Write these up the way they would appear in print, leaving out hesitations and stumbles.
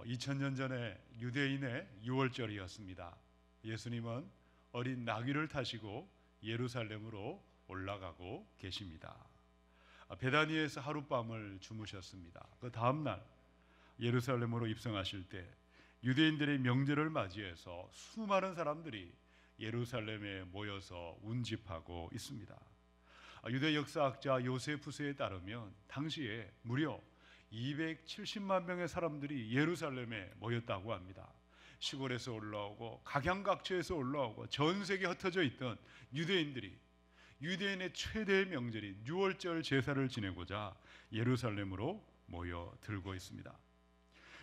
2000년 전에 유대인의 유월절이었습니다. 예수님은 어린 나귀를 타시고 예루살렘으로 올라가고 계십니다. 베다니에서 하룻밤을 주무셨습니다. 그 다음날 예루살렘으로 입성하실 때 유대인들의 명절을 맞이해서 수많은 사람들이 예루살렘에 모여서 운집하고 있습니다. 유대 역사학자 요세푸스에 따르면 당시에 무려 270만 명의 사람들이 예루살렘에 모였다고 합니다. 시골에서 올라오고 각양각처에서 올라오고 전 세계에 흩어져 있던 유대인들이 유대인의 최대의 명절인 유월절 제사를 지내고자 예루살렘으로 모여들고 있습니다.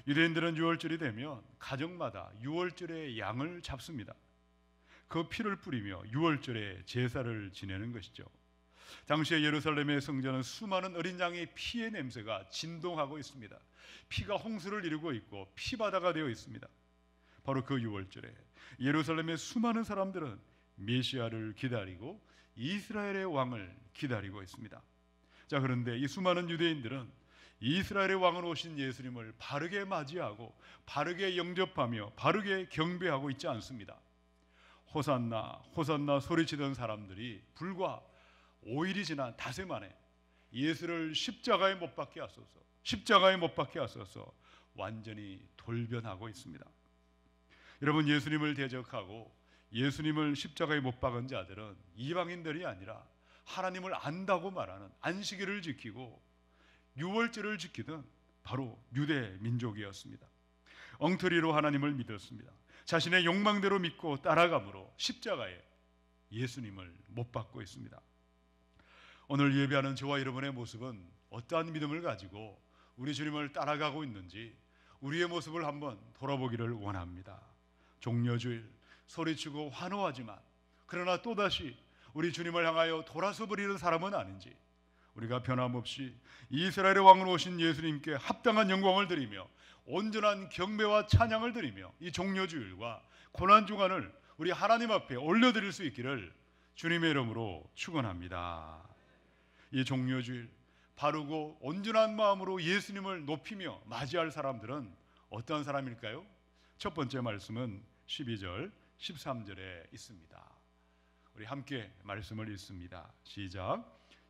유대인들은 유월절이 되면 가정마다 유월절의 양을 잡습니다. 그 피를 뿌리며 유월절에 제사를 지내는 것이죠. 당시에 예루살렘의 성전은 수많은 어린 양의 피의 냄새가 진동하고 있습니다. 피가 홍수를 이루고 있고 피바다가 되어 있습니다. 바로 그 유월절에 예루살렘의 수많은 사람들은 메시아를 기다리고 이스라엘의 왕을 기다리고 있습니다. 자, 그런데 이 수많은 유대인들은 이스라엘의 왕으로 오신 예수님을 바르게 맞이하고 바르게 영접하며 바르게 경배하고 있지 않습니다. 호산나 호산나 소리치던 사람들이 불과 5일이 지난 닷새 만에 예수를 십자가에 못 박게 하소서, 십자가에 못 박게 하소서 완전히 돌변하고 있습니다. 여러분, 예수님을 대적하고 예수님을 십자가에 못 박은 자들은 이방인들이 아니라 하나님을 안다고 말하는 안식일을 지키고 유월절을 지키던 바로 유대 민족이었습니다. 엉터리로 하나님을 믿었습니다. 자신의 욕망대로 믿고 따라감으로 십자가에 예수님을 못 박고 있습니다. 오늘 예배하는 저와 여러분의 모습은 어떠한 믿음을 가지고 우리 주님을 따라가고 있는지 우리의 모습을 한번 돌아보기를 원합니다. 종려주일 소리치고 환호하지만 그러나 또다시 우리 주님을 향하여 돌아서 버리는 사람은 아닌지, 우리가 변함없이 이스라엘의 왕으로 오신 예수님께 합당한 영광을 드리며 온전한 경배와 찬양을 드리며 이 종려주일과 고난주간을 우리 하나님 앞에 올려드릴 수 있기를 주님의 이름으로 축원합니다. 이 종려주일 바르고 온전한 마음으로 예수님을 높이며 맞이할 사람들은 어떤 사람일까요? 첫 번째 말씀은 12절 13절에 있습니다. 우리 함께 말씀을 읽습니다. 시작.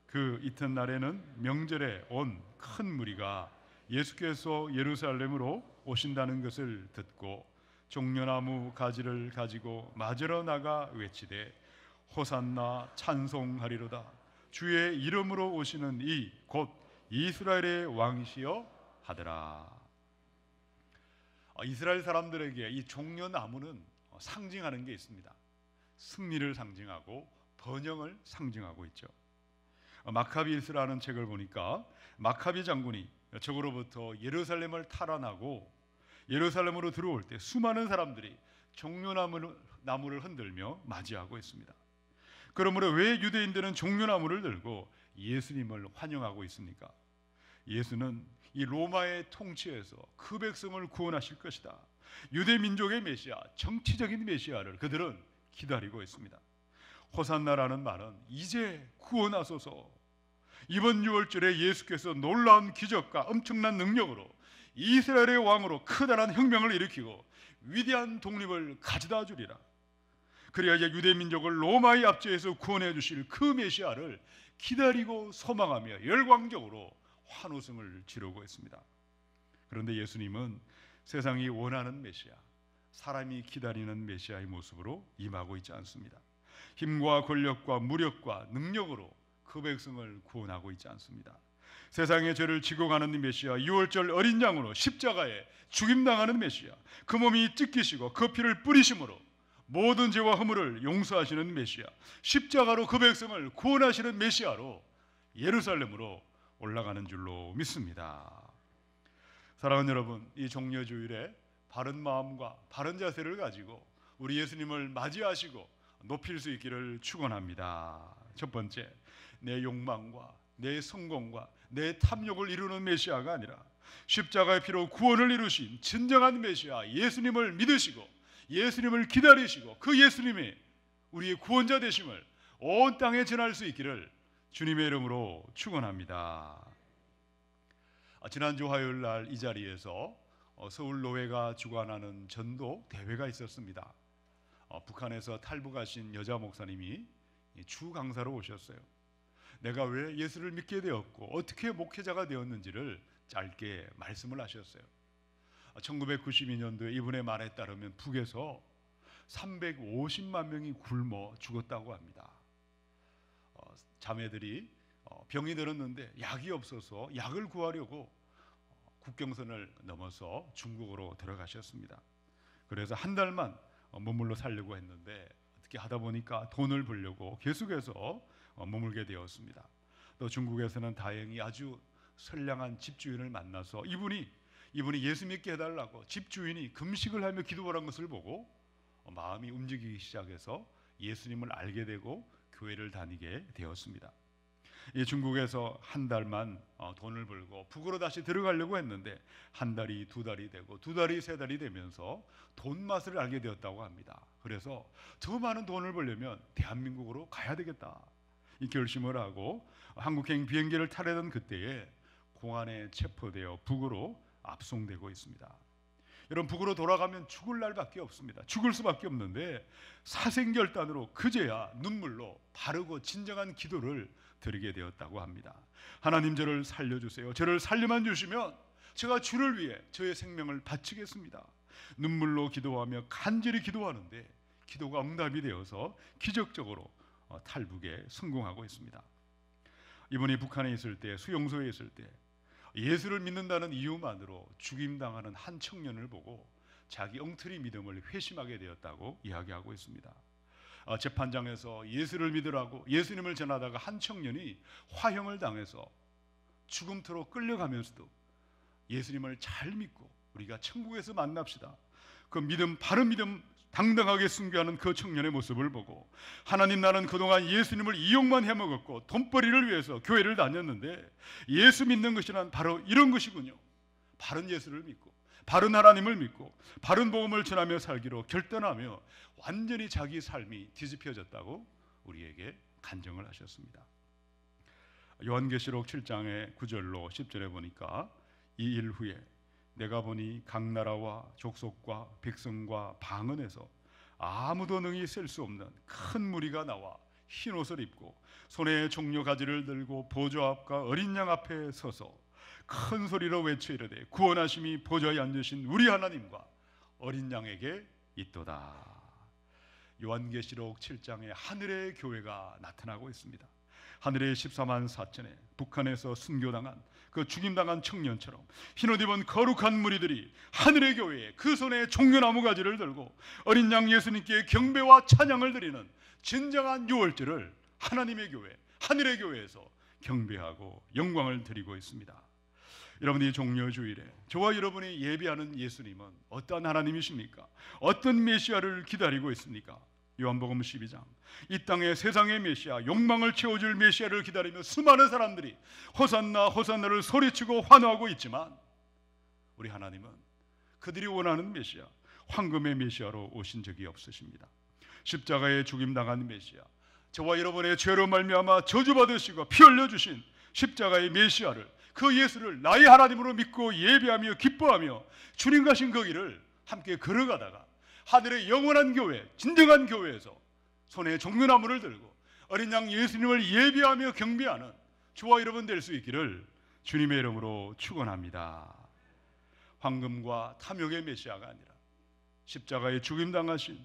그 이튿날에는 명절에 온 큰 무리가 예수께서 예루살렘으로 오신다는 것을 듣고 종려나무 가지를 가지고 맞으러 나가 외치되 호산나 찬송하리로다. 주의 이름으로 오시는 이 곧 이스라엘의 왕이시여 하더라. 이스라엘 사람들에게 이 종려나무는 상징하는 게 있습니다. 승리를 상징하고 번영을 상징하고 있죠. 마카비스라는 책을 보니까 마카비 장군이 적으로부터 예루살렘을 탈환하고 예루살렘으로 들어올 때 수많은 사람들이 종려나무를 흔들며 맞이하고 있습니다. 그러므로 왜 유대인들은 종려나무를 들고 예수님을 환영하고 있습니까? 예수는 이 로마의 통치에서 그 백성을 구원하실 것이다. 유대 민족의 메시아, 정치적인 메시아를 그들은 기다리고 있습니다. 호산나라는 말은 이제 구원하소서. 이번 유월절에 예수께서 놀라운 기적과 엄청난 능력으로 이스라엘의 왕으로 커다란 혁명을 일으키고 위대한 독립을 가져다 주리라. 그래야 이제 유대 민족을 로마의 압제에서 구원해 주실 그 메시아를 기다리고 소망하며 열광적으로 환호성을 지르고 있습니다. 그런데 예수님은 세상이 원하는 메시아, 사람이 기다리는 메시아의 모습으로 임하고 있지 않습니다. 힘과 권력과 무력과 능력으로 그 백성을 구원하고 있지 않습니다. 세상의 죄를 지고 가는 메시아, 유월절 어린 양으로 십자가에 죽임당하는 메시아, 그 몸이 찢기시고 그 피를 뿌리심으로 모든 죄와 허물을 용서하시는 메시아, 십자가로 그 백성을 구원하시는 메시아로 예루살렘으로 올라가는 줄로 믿습니다. 사랑하는 여러분, 이 종려주일에 바른 마음과 바른 자세를 가지고 우리 예수님을 맞이하시고 높일 수 있기를 축원합니다. 첫 번째, 내 욕망과 내 성공과 내 탐욕을 이루는 메시아가 아니라 십자가의 피로 구원을 이루신 진정한 메시아 예수님을 믿으시고 예수님을 기다리시고 그 예수님이 우리의 구원자 되심을 온 땅에 전할 수 있기를 주님의 이름으로 축원합니다. 지난주 화요일 날 이 자리에서 서울 노회가 주관하는 전도 대회가 있었습니다. 북한에서 탈북하신 여자 목사님이 주 강사로 오셨어요. 내가 왜 예수를 믿게 되었고 어떻게 목회자가 되었는지를 짧게 말씀을 하셨어요. 1992년도에 이분의 말에 따르면 북에서 350만 명이 굶어 죽었다고 합니다. 자매들이 병이 들었는데 약이 없어서 약을 구하려고 국경선을 넘어서 중국으로 들어가셨습니다. 그래서 한 달만 머물러 살려고 했는데 어떻게 하다 보니까 돈을 벌려고 계속해서 머물게 되었습니다. 또 중국에서는 다행히 아주 선량한 집주인을 만나서 이분이 예수 믿게 해달라고 집주인이 금식을 하며 기도하는 것을 보고 마음이 움직이기 시작해서 예수님을 알게 되고 교회를 다니게 되었습니다. 이 중국에서 한 달만 돈을 벌고 북으로 다시 들어가려고 했는데 한 달이 두 달이 되고 두 달이 세 달이 되면서 돈 맛을 알게 되었다고 합니다. 그래서 더 많은 돈을 벌려면 대한민국으로 가야 되겠다, 이 결심을 하고 한국행 비행기를 타려던 그때에 공안에 체포되어 북으로 압송되고 있습니다. 여러분, 북으로 돌아가면 죽을 날밖에 없습니다. 죽을 수밖에 없는데 사생결단으로 그제야 눈물로 바르고 진정한 기도를 드리게 되었다고 합니다. 하나님, 저를 살려주세요. 저를 살려만 주시면 제가 주를 위해 저의 생명을 바치겠습니다. 눈물로 기도하며 간절히 기도하는데 기도가 응답이 되어서 기적적으로 탈북에 성공하고 있습니다. 이번에 북한에 있을 때, 수용소에 있을 때 예수를 믿는다는 이유만으로 죽임당하는 한 청년을 보고 자기 엉터리 믿음을 회심하게 되었다고 이야기하고 있습니다. 재판장에서 예수를 믿으라고 예수님을 전하다가 한 청년이 화형을 당해서 죽음터로 끌려가면서도 예수님을 잘 믿고 우리가 천국에서 만납시다, 그 믿음, 바른 믿음 당당하게 순교하는 그 청년의 모습을 보고 하나님, 나는 그동안 예수님을 이용만 해먹었고 돈벌이를 위해서 교회를 다녔는데 예수 믿는 것이란 바로 이런 것이군요. 바른 예수를 믿고 바른 하나님을 믿고 바른 복음을 전하며 살기로 결단하며 완전히 자기 삶이 뒤집혀졌다고 우리에게 간증을 하셨습니다. 요한계시록 7장의 9절로 10절에 보니까 이 일 후에 내가 보니 각 나라와 족속과 백성과 방언에서 아무도 능히 셀 수 없는 큰 무리가 나와 흰 옷을 입고 손에 종려 가지를 들고 보좌 앞과 어린 양 앞에 서서 큰 소리로 외쳐 이르되 구원하심이 보좌에 앉으신 우리 하나님과 어린 양에게 있도다. 요한계시록 7장에 하늘의 교회가 나타나고 있습니다. 하늘의 14만 4천에 북한에서 순교당한 그 죽임당한 청년처럼 흰옷 입은 거룩한 무리들이 하늘의 교회에 그 손에 종려나무 가지를 들고 어린 양 예수님께 경배와 찬양을 드리는 진정한 유월절을 하나님의 교회, 하늘의 교회에서 경배하고 영광을 드리고 있습니다. 여러분, 이 종려주일에 저와 여러분이 예배하는 예수님은 어떤 하나님이십니까? 어떤 메시아를 기다리고 있습니까? 요한복음 12장, 이 땅에 세상의 메시아, 욕망을 채워줄 메시아를 기다리며 수많은 사람들이 호산나 호산나를 소리치고 환호하고 있지만 우리 하나님은 그들이 원하는 메시아, 황금의 메시아로 오신 적이 없으십니다. 십자가에 죽임당한 메시아, 저와 여러분의 죄로 말미암아 저주받으시고 피 흘려주신 십자가의 메시아를, 그 예수를 나의 하나님으로 믿고 예배하며 기뻐하며 주님 가신 그 길을 함께 걸어가다가 하늘의 영원한 교회, 진정한 교회에서 손에 종려나무를 들고 어린 양 예수님을 예배하며 경배하는 저와 여러분 될 수 있기를 주님의 이름으로 축원합니다. 황금과 탐욕의 메시아가 아니라 십자가에 죽임당하신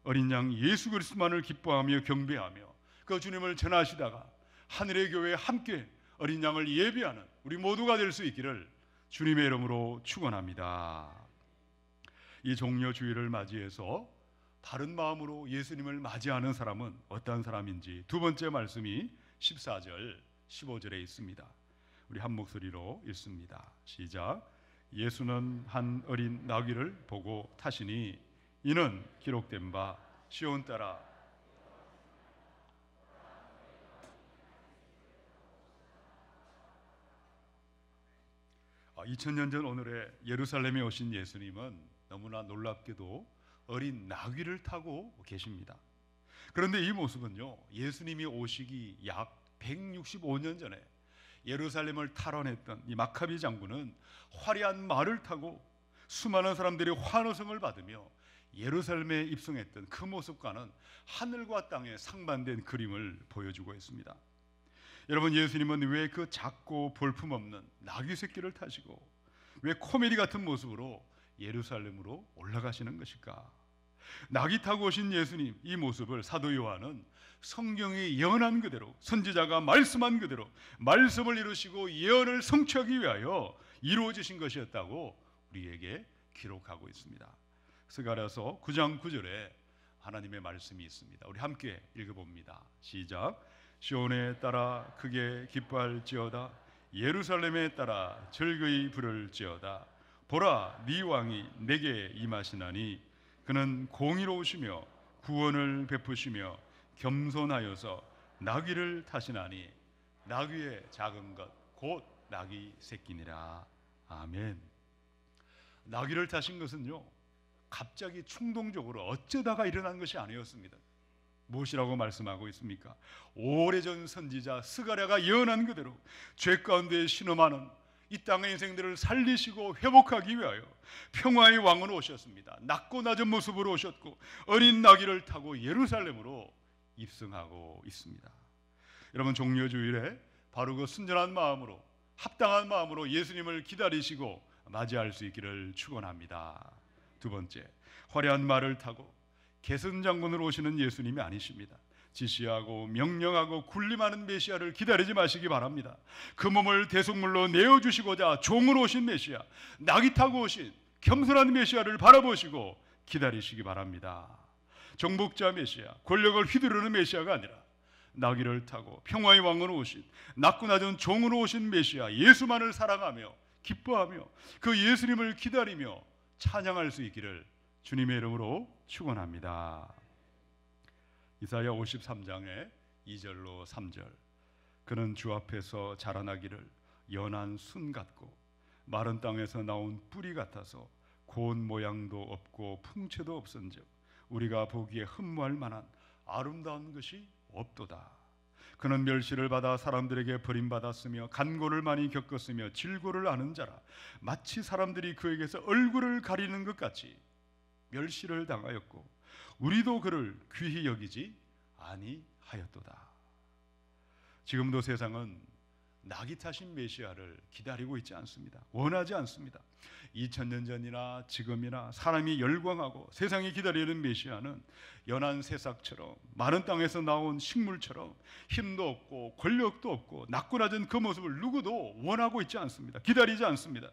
어린 양 예수 그리스도만을 기뻐하며 경배하며 그 주님을 전하시다가 하늘의 교회에 함께 어린 양을 예배하는 우리 모두가 될 수 있기를 주님의 이름으로 축원합니다. 이 종려주일을 맞이해서 바른 마음으로 예수님을 맞이하는 사람은 어떤 사람인지 두 번째 말씀이 14절, 15절에 있습니다. 우리 한 목소리로 읽습니다. 시작. 예수는 한 어린 나귀를 보고 타시니 이는 기록된 바 시온 따라 2000년 전 오늘의 예루살렘에 오신 예수님은 너무나 놀랍게도 어린 나귀를 타고 계십니다. 그런데 이 모습은요, 예수님이 오시기 약 165년 전에 예루살렘을 탈환했던 이 마카비 장군은 화려한 말을 타고 수많은 사람들이 환호성을 받으며 예루살렘에 입성했던 그 모습과는 하늘과 땅의 상반된 그림을 보여주고 있습니다. 여러분, 예수님은 왜 그 작고 볼품없는 나귀 새끼를 타시고 왜 코미디 같은 모습으로 예루살렘으로 올라가시는 것일까? 나귀 타고 오신 예수님, 이 모습을 사도 요한은 성경이 예언한 그대로, 선지자가 말씀한 그대로 말씀을 이루시고 예언을 성취하기 위하여 이루어지신 것이었다고 우리에게 기록하고 있습니다. 스가랴서 9장 9절에 하나님의 말씀이 있습니다. 우리 함께 읽어봅니다. 시작. 시온에 따라 크게 기뻐할지어다. 예루살렘에 따라 즐거이 부를지어다. 보라, 네 왕이 내게 임하시나니 그는 공의로우시며 구원을 베푸시며 겸손하여서 나귀를 타시나니 나귀의 작은 것 곧 나귀 새끼니라. 아멘. 나귀를 타신 것은요, 갑자기 충동적으로 어쩌다가 일어난 것이 아니었습니다. 무엇이라고 말씀하고 있습니까? 오래전 선지자 스가랴가 예언한 그대로 죄 가운데 신음하는 이 땅의 인생들을 살리시고 회복하기 위하여 평화의 왕으로 오셨습니다. 낮고 낮은 모습으로 오셨고 어린 나귀를 타고 예루살렘으로 입성하고 있습니다. 여러분, 종려주일에 바로 그 순전한 마음으로, 합당한 마음으로 예수님을 기다리시고 맞이할 수 있기를 축원합니다. 두 번째, 화려한 말을 타고 개선장군으로 오시는 예수님이 아니십니다. 지시하고 명령하고 군림하는 메시아를 기다리지 마시기 바랍니다. 그 몸을 대속물로 내어주시고자 종으로 오신 메시아, 나귀 타고 오신 겸손한 메시아를 바라보시고 기다리시기 바랍니다. 정복자 메시아, 권력을 휘두르는 메시아가 아니라 나귀를 타고 평화의 왕으로 오신, 낮고 낮은 종으로 오신 메시아 예수만을 사랑하며 기뻐하며 그 예수님을 기다리며 찬양할 수 있기를 주님의 이름으로 축원합니다. 이사야 53장의 2절로 3절. 그는 주 앞에서 자라나기를 연한 순 같고 마른 땅에서 나온 뿌리 같아서 고운 모양도 없고 풍채도 없은즉 우리가 보기에 흠모할 만한 아름다운 것이 없도다. 그는 멸시를 받아 사람들에게 버림받았으며 간고를 많이 겪었으며 질고를 아는 자라. 마치 사람들이 그에게서 얼굴을 가리는 것 같이 멸시를 당하였고 우리도 그를 귀히 여기지 아니하였도다. 지금도 세상은 나귀 타신 메시아를 기다리고 있지 않습니다. 원하지 않습니다. 2000년 전이나 지금이나 사람이 열광하고 세상이 기다리는 메시아는 연한 새싹처럼 마른 땅에서 나온 식물처럼 힘도 없고 권력도 없고 낮고 낮은 그 모습을 누구도 원하고 있지 않습니다. 기다리지 않습니다.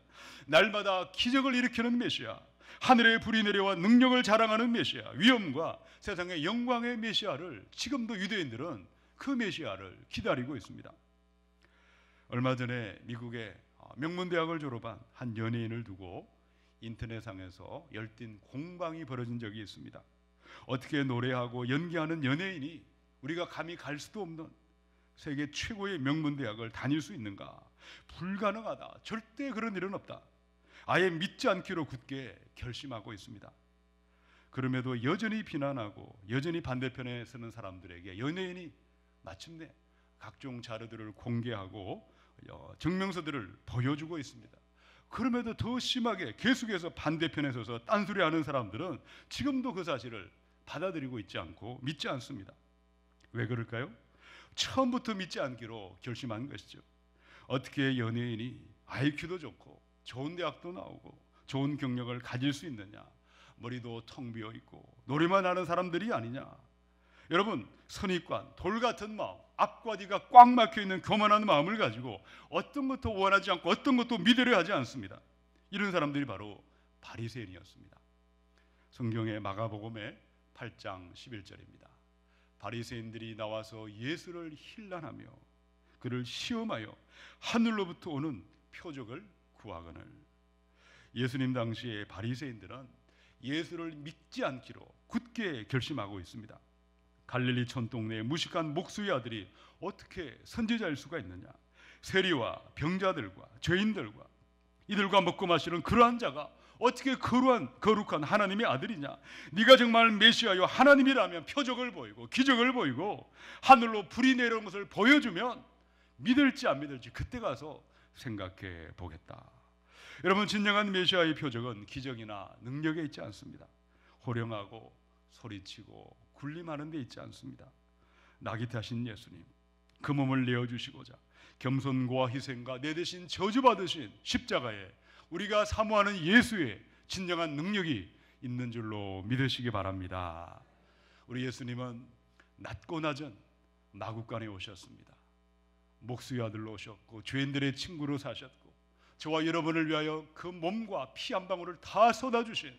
날마다 기적을 일으키는 메시아, 하늘의 불이 내려와 능력을 자랑하는 메시아, 위엄과 세상의 영광의 메시아를 지금도 유대인들은 그 메시아를 기다리고 있습니다. 얼마 전에 미국의 명문대학을 졸업한 한 연예인을 두고 인터넷상에서 열띤 공방이 벌어진 적이 있습니다. 어떻게 노래하고 연기하는 연예인이 우리가 감히 갈 수도 없는 세계 최고의 명문대학을 다닐 수 있는가? 불가능하다. 절대 그런 일은 없다. 아예 믿지 않기로 굳게 결심하고 있습니다. 그럼에도 여전히 비난하고 여전히 반대편에 서는 사람들에게 연예인이 마침내 각종 자료들을 공개하고 증명서들을 보여주고 있습니다. 그럼에도 더 심하게 계속해서 반대편에 서서 딴소리하는 사람들은 지금도 그 사실을 받아들이고 있지 않고 믿지 않습니다. 왜 그럴까요? 처음부터 믿지 않기로 결심한 것이죠. 어떻게 연예인이 IQ도 좋고 좋은 대학도 나오고 좋은 경력을 가질 수 있느냐? 머리도 텅 비어 있고 노래만 하는 사람들이 아니냐? 여러분, 선입관, 돌 같은 마음, 앞과 뒤가 꽉 막혀 있는 교만한 마음을 가지고 어떤 것도 원하지 않고 어떤 것도 믿으려 하지 않습니다. 이런 사람들이 바로 바리새인이었습니다. 성경의 마가복음의 8장 11절입니다. 바리새인들이 나와서 예수를 힐난하며 그를 시험하여 하늘로부터 오는 표적을 구하거늘. 예수님 당시에 바리새인들은 예수를 믿지 않기로 굳게 결심하고 있습니다. 갈릴리 촌동네의 무식한 목수의 아들이 어떻게 선지자일 수가 있느냐? 세리와 병자들과 죄인들과 이들과 먹고 마시는 그러한 자가 어떻게 거룩한 하나님의 아들이냐? 네가 정말 메시아요 하나님이라면 표적을 보이고 기적을 보이고 하늘로 불이 내려온 것을 보여주면 믿을지 안 믿을지 그때 가서 생각해 보겠다. 여러분, 진정한 메시아의 표적은 기적이나 능력에 있지 않습니다. 호령하고 소리치고 군림하는 데 있지 않습니다. 나귀타신 예수님, 그 몸을 내어주시고자 겸손과 희생과 내 대신 저주받으신 십자가에 우리가 사모하는 예수의 진정한 능력이 있는 줄로 믿으시기 바랍니다. 우리 예수님은 낮고 낮은 마구간에 오셨습니다. 목수의 아들로 오셨고 죄인들의 친구로 사셨고 저와 여러분을 위하여 그 몸과 피 한 방울을 다 쏟아주신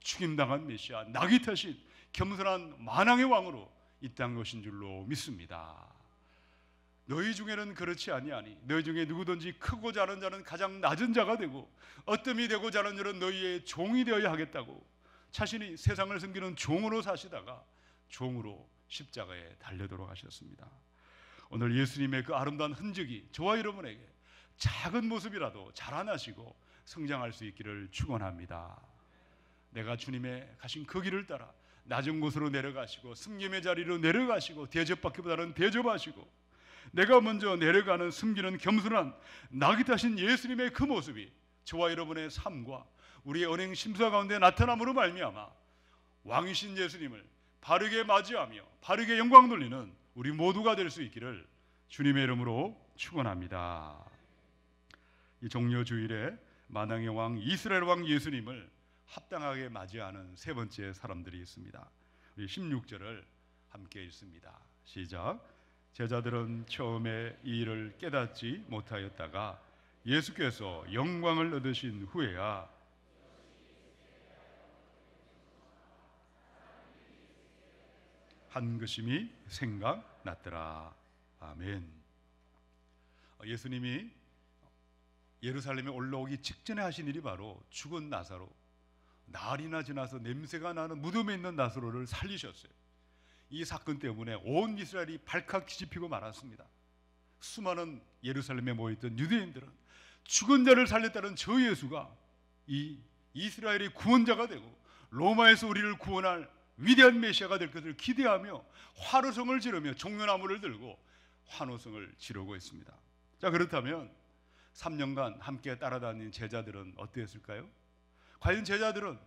죽임당한 메시아, 낙이 타신 겸손한 만왕의 왕으로 이 땅에 오신 줄로 믿습니다. 너희 중에는 그렇지 아니하니 너희 중에 누구든지 크고 자는 자는 가장 낮은 자가 되고 어뜸이 되고 자는 자는 너희의 종이 되어야 하겠다고 자신이 세상을 섬기는 종으로 사시다가 종으로 십자가에 달려도록 하셨습니다. 오늘 예수님의 그 아름다운 흔적이 저와 여러분에게 작은 모습이라도 자라나시고 성장할 수 있기를 축원합니다. 내가 주님의 가신 그 길을 따라 낮은 곳으로 내려가시고 승림의 자리로 내려가시고 대접받기보다는 대접하시고 내가 먼저 내려가는 숨기는 겸손한 낙이 타신 예수님의 그 모습이 저와 여러분의 삶과 우리의 언행 심사 가운데 나타남으로 말미암아 왕이신 예수님을 바르게 맞이하며 바르게 영광 돌리는 우리 모두가 될 수 있기를 주님의 이름으로 축원합니다. 이 종려주일에 만왕의 왕 이스라엘 왕 예수님을 합당하게 맞이하는 세 번째 사람들이 있습니다. 우리 16절을 함께 읽습니다. 시작. 제자들은 처음에 이 일을 깨닫지 못하였다가 예수께서 영광을 얻으신 후에야 한 것임이 생각났더라. 아멘. 예수님이 예루살렘에 올라오기 직전에 하신 일이 바로 죽은 나사로, 날이나 지나서 냄새가 나는 무덤에 있는 나사로를 살리셨어요. 이 사건 때문에 온 이스라엘이 발칵 뒤집히고 말았습니다. 수많은 예루살렘에 모여있던 유대인들은 죽은 자를 살렸다는 저 예수가 이 이스라엘의 구원자가 되고 로마에서 우리를 구원할 위대한 메시아가 될 것을 기대하며 환호성을 지르며 종려나무를 들고 환호성을 지르고 있습니다. 자, 그렇다면 3년간 함께 따라다닌 제자들은 어땠을까요? 과연 제자들은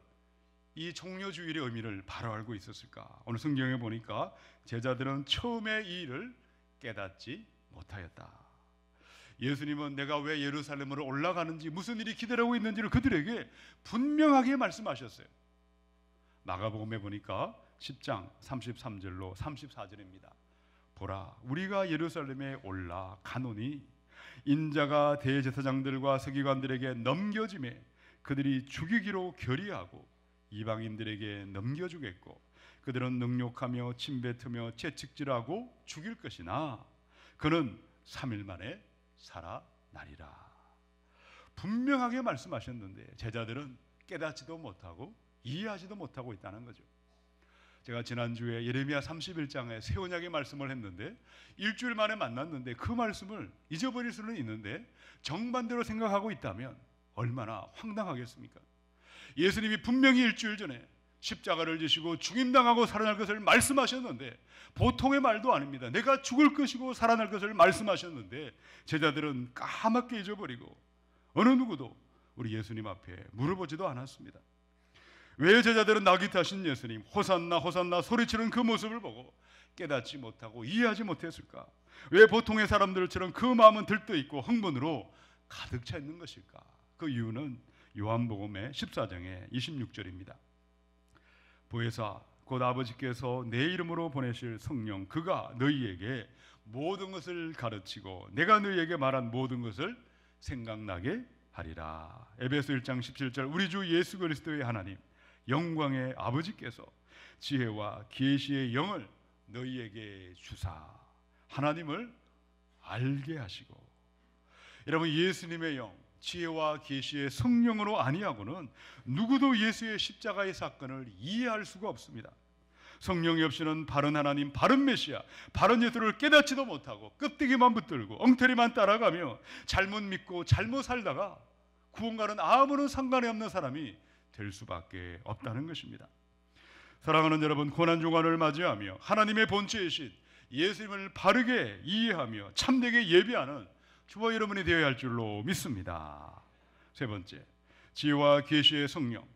이 종려주일의 의미를 바로 알고 있었을까? 오늘 성경에 보니까 제자들은 처음에 이 일을 깨닫지 못하였다. 예수님은 내가 왜 예루살렘으로 올라가는지 무슨 일이 기다리고 있는지를 그들에게 분명하게 말씀하셨어요. 마가복음에 보니까 10장 33절로 34절입니다. 보라, 우리가 예루살렘에 올라가노니 인자가 대제사장들과 서기관들에게 넘겨짐에 그들이 죽이기로 결의하고 이방인들에게 넘겨주겠고 그들은 능욕하며 침뱉으며 채찍질하고 죽일 것이나 그는 3일 만에 살아나리라. 분명하게 말씀하셨는데 제자들은 깨닫지도 못하고 이해하지도 못하고 있다는 거죠. 제가 지난주에 예레미야 31장에 새 언약의 말씀을 했는데 일주일 만에 만났는데 그 말씀을 잊어버릴 수는 있는데 정반대로 생각하고 있다면 얼마나 황당하겠습니까? 예수님이 분명히 일주일 전에 십자가를 지시고 죽임당하고 살아날 것을 말씀하셨는데 보통의 말도 아닙니다. 내가 죽을 것이고 살아날 것을 말씀하셨는데 제자들은 까맣게 잊어버리고 어느 누구도 우리 예수님 앞에 물어보지도 않았습니다. 왜 제자들은 낙이 타신 예수님 호산나 호산나 소리치는 그 모습을 보고 깨닫지 못하고 이해하지 못했을까? 왜 보통의 사람들처럼 그 마음은 들떠있고 흥분으로 가득 차 있는 것일까? 그 이유는 요한복음의 14장의 26절입니다. 보혜사 곧 아버지께서 내 이름으로 보내실 성령 그가 너희에게 모든 것을 가르치고 내가 너희에게 말한 모든 것을 생각나게 하리라. 에베소 1장 17절 우리 주 예수 그리스도의 하나님 영광의 아버지께서 지혜와 계시의 영을 너희에게 주사 하나님을 알게 하시고. 여러분, 예수님의 영 지혜와 계시의 성령으로 아니하고는 누구도 예수의 십자가의 사건을 이해할 수가 없습니다. 성령이 없이는 바른 하나님, 바른 메시아, 바른 예수를 깨닫지도 못하고 껍데기만 붙들고 엉터리만 따라가며 잘못 믿고 잘못 살다가 구원과는 아무런 상관이 없는 사람이 될 수밖에 없다는 것입니다. 사랑하는 여러분, 고난주간을 맞이하며 하나님의 본체이신 예수님을 바르게 이해하며 참되게 예배하는 저와 여러분이 되어야 할 줄로 믿습니다. 세 번째, 지혜와 계시의 성령,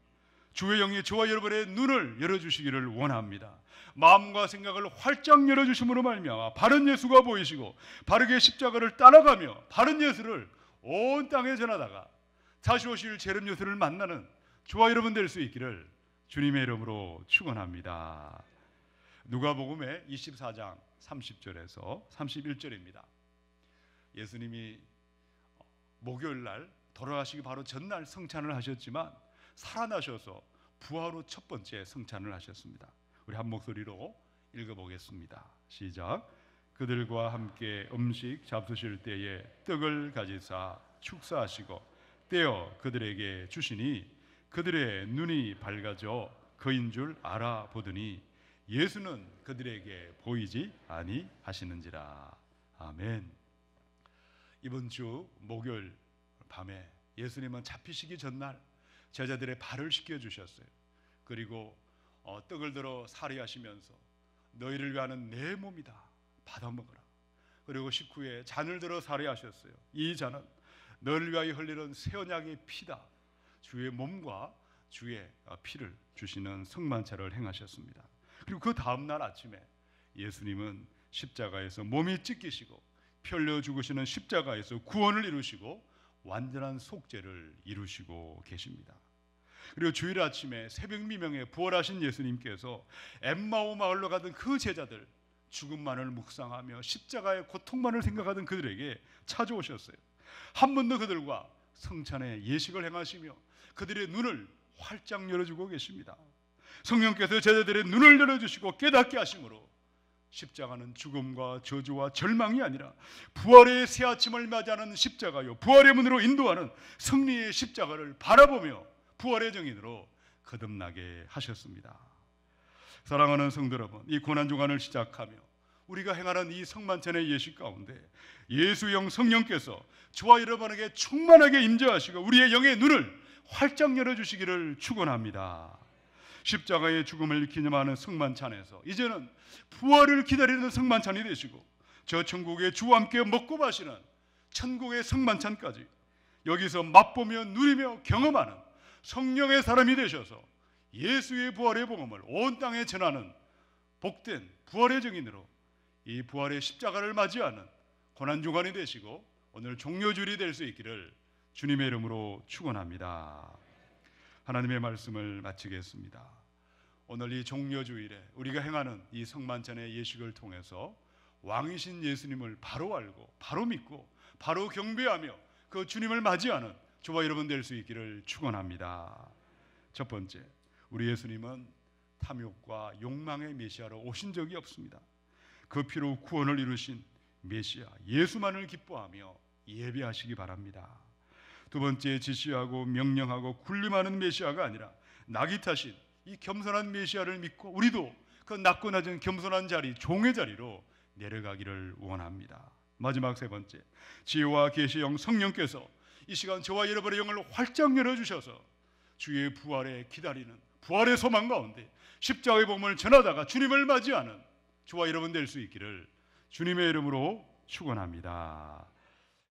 주의 영이 저와 여러분의 눈을 열어주시기를 원합니다. 마음과 생각을 활짝 열어주심으로 말미암아 바른 예수가 보이시고 바르게 십자가를 따라가며 바른 예수를 온 땅에 전하다가 다시 오실 재림 예수를 만나는 저와 여러분 될 수 있기를 주님의 이름으로 축원합니다. 누가복음의 24장 30절에서 31절입니다. 예수님이 목요일 날 돌아가시기 바로 전날 성찬을 하셨지만 살아나셔서 부활 후 첫 번째 성찬을 하셨습니다. 우리 한 목소리로 읽어보겠습니다. 시작. 그들과 함께 음식 잡수실 때에 떡을 가지사 축사하시고 떼어 그들에게 주시니 그들의 눈이 밝아져 그인 줄 알아보더니 예수는 그들에게 보이지 아니하시는지라. 아멘. 이번 주 목요일 밤에 예수님은 잡히시기 전날 제자들의 발을 씻겨주셨어요. 그리고 떡을 들어 사리하시면서 너희를 위하는 내 몸이다, 받아 먹어라. 그리고 식후에 잔을 들어 사리하셨어요. 이 잔은 너를 위하여 흘리는 새 언약의 피다. 주의 몸과 주의 피를 주시는 성만찬을 행하셨습니다. 그리고 그 다음날 아침에 예수님은 십자가에서 몸이 찢기시고 피 흘려 죽으시는 십자가에서 구원을 이루시고 완전한 속죄를 이루시고 계십니다. 그리고 주일 아침에 새벽 미명에 부활하신 예수님께서 엠마오 마을로 가던 그 제자들, 죽음만을 묵상하며 십자가의 고통만을 생각하던 그들에게 찾아오셨어요. 한 번 더 그들과 성찬의 예식을 행하시며 그들의 눈을 활짝 열어주고 계십니다. 성령께서 제자들의 눈을 열어주시고 깨닫게 하심으로 십자가는 죽음과 저주와 절망이 아니라 부활의 새 아침을 맞이하는 십자가요, 부활의 문으로 인도하는 승리의 십자가를 바라보며 부활의 정인으로 거듭나게 하셨습니다. 사랑하는 성도 여러분, 이 고난주간을 시작하며 우리가 행하는 이 성만찬의 예식 가운데 예수영 성령께서 저와 여러분에게 충만하게 임재하시고 우리의 영의 눈을 활짝 열어주시기를 축원합니다. 십자가의 죽음을 기념하는 성만찬에서 이제는 부활을 기다리는 성만찬이 되시고 저 천국의 주와 함께 먹고 마시는 천국의 성만찬까지 여기서 맛보며 누리며 경험하는 성령의 사람이 되셔서 예수의 부활의 복음을 온 땅에 전하는 복된 부활의 증인으로 이 부활의 십자가를 맞이하는 고난주간이 되시고 오늘 종료주일이 될 수 있기를 주님의 이름으로 축원합니다. 하나님의 말씀을 마치겠습니다. 오늘 이 종료주일에 우리가 행하는 이 성만찬의 예식을 통해서 왕이신 예수님을 바로 알고 바로 믿고 바로 경배하며 그 주님을 맞이하는 저와 여러분 될 수 있기를 축원합니다. 첫 번째, 우리 예수님은 탐욕과 욕망의 메시아로 오신 적이 없습니다. 그 피로 구원을 이루신 메시아 예수만을 기뻐하며 예배하시기 바랍니다. 두 번째, 지시하고 명령하고 군림하는 메시아가 아니라 낙이 타신 이 겸손한 메시아를 믿고 우리도 그 낮고 낮은 겸손한 자리, 종의 자리로 내려가기를 원합니다. 마지막 세 번째, 지혜와 계시의 영 성령께서 이 시간 저와 여러분의 영을 활짝 열어주셔서 주의 부활에 기다리는 부활의 소망 가운데 십자가의 복음을 전하다가 주님을 맞이하는 저와 여러분 될 수 있기를 주님의 이름으로 축원합니다.